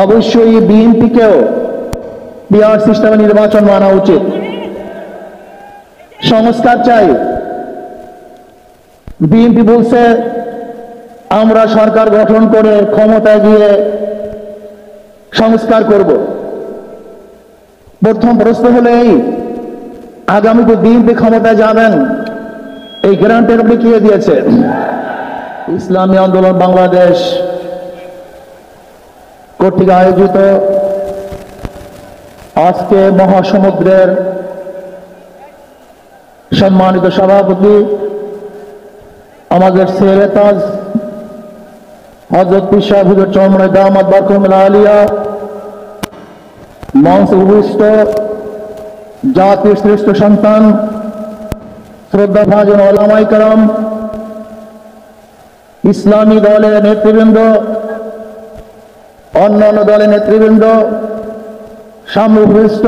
অবশ্যই বিএনপিকেও পিআর সিস্টেমে নির্বাচন মানা উচিত। সংস্কার চাই। বিএনপি বলছে আমরা সরকার গঠন করে ক্ষমতায় গিয়ে সংস্কার করব। প্রথম প্রশ্ন হলো এই, আগামীতে বিএনপি ক্ষমতায় যাবেন এই গ্যারান্টি আপনি কে দিয়েছে? ইসলামী আন্দোলন বাংলাদেশ কর্তৃক আয়োজিত আজকে মহাসমুদ্রের সম্মানিত সভাপতি আমাদের শেরে তাজ হযরত পীর সাহেব হুজুর চরমনাই দামাত বরকতুল আলিয়া, মঞ্চে উপবিষ্ট জাতির শ্রেষ্ঠ সন্তান শ্রদ্ধাভাজন ওলামায়ে কেরাম, ইসলামী দলের নেতৃবৃন্দ, অন্যান্য দলের নেতৃবৃন্দ, সামনে উপবিষ্ট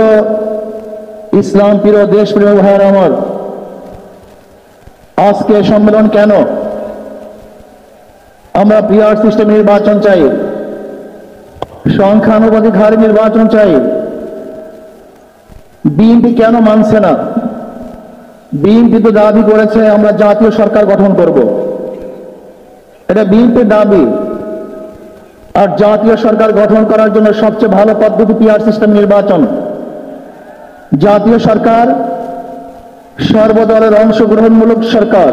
ইসলাম প্রিয় দেশপ্রিয় ভাইয়ের আমার, আজকে সম্মেলন কেন? আমরা পিআর সিস্টেম নির্বাচন চাই, সংখ্যানুপাতিক হারে নির্বাচন চাই। বিএনপি কেন মানছে না? বিএনপি তো দাবি করেছে আমরা জাতীয় সরকার গঠন করব, এটা বিএনপির দাবি। আর জাতীয় সরকার গঠন করার জন্য সবচেয়ে ভালো পদ্ধতি পিআর সিস্টেম নির্বাচন। জাতীয় সরকার সর্বদলের অংশগ্রহণমূলক সরকার,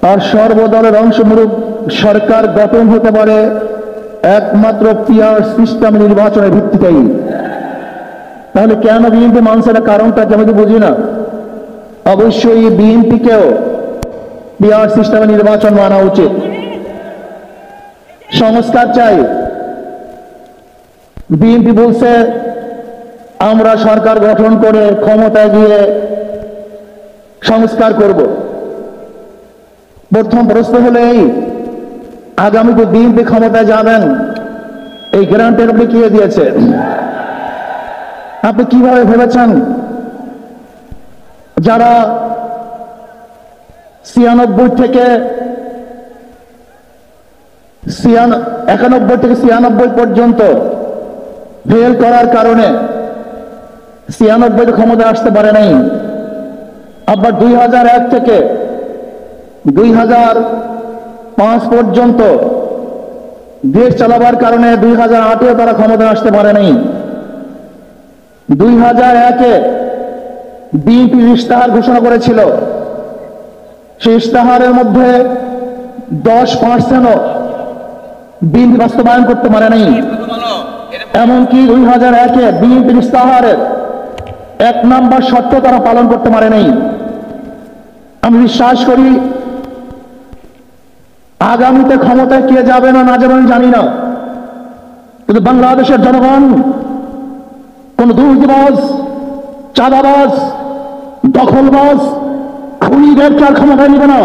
আর সর্বদলের অংশমূলক সরকার গঠন হতে পারে একমাত্র পিআর সিস্টেম নির্বাচনের ভিত্তিতেই। তাহলে কেন বিএনপি মানছে না? কারণটা আমি তো বুঝি না। অবশ্যই বিএনপিকেও পিআর সিস্টেমে নির্বাচন মানা উচিত। সংস্কার চাই। বিএনপি বলছে আমরা সরকার গঠন করে ক্ষমতায় গিয়ে সংস্কার করব। প্রথম প্রশ্ন হলো এই, আগামীতে বিএনপি ক্ষমতায় যাবেন এই গ্যারান্টি আপনি কে দিয়েছে? আপনি কিভাবে ভেবেছেন যারা 91 থেকে 96 পর্যন্ত ফেল করার কারণে 96 ক্ষমতা আসতে পারে নাই, আবার 2001 থেকে 2005 পর্যন্ত দেশ চালাবার কারণে 2008-এও তারা ক্ষমতা আসতে পারে নাই। 2001-এ বিএনপি ইশতেহার ঘোষণা করেছিল, সেই ইশতেহারের মধ্যে 10%ও বিএনপি বাস্তবায়ন করতে পারে নাই। এমনকি 2001-এ বিএনপির ইশতেহারের 1 নম্বর শর্ত তারা পালন করতে পারে নাই। আমি বিশ্বাস করি আগামীতে ক্ষমতায় কে যাবে না না যাবে আমি জানি না, কিন্তু বাংলাদেশের জনগণ কোন দুর্নীতিবাজ, চাঁদাবাজ, দখলবাজ, খুনিদেরকে আর ক্ষমতায় নিবে না।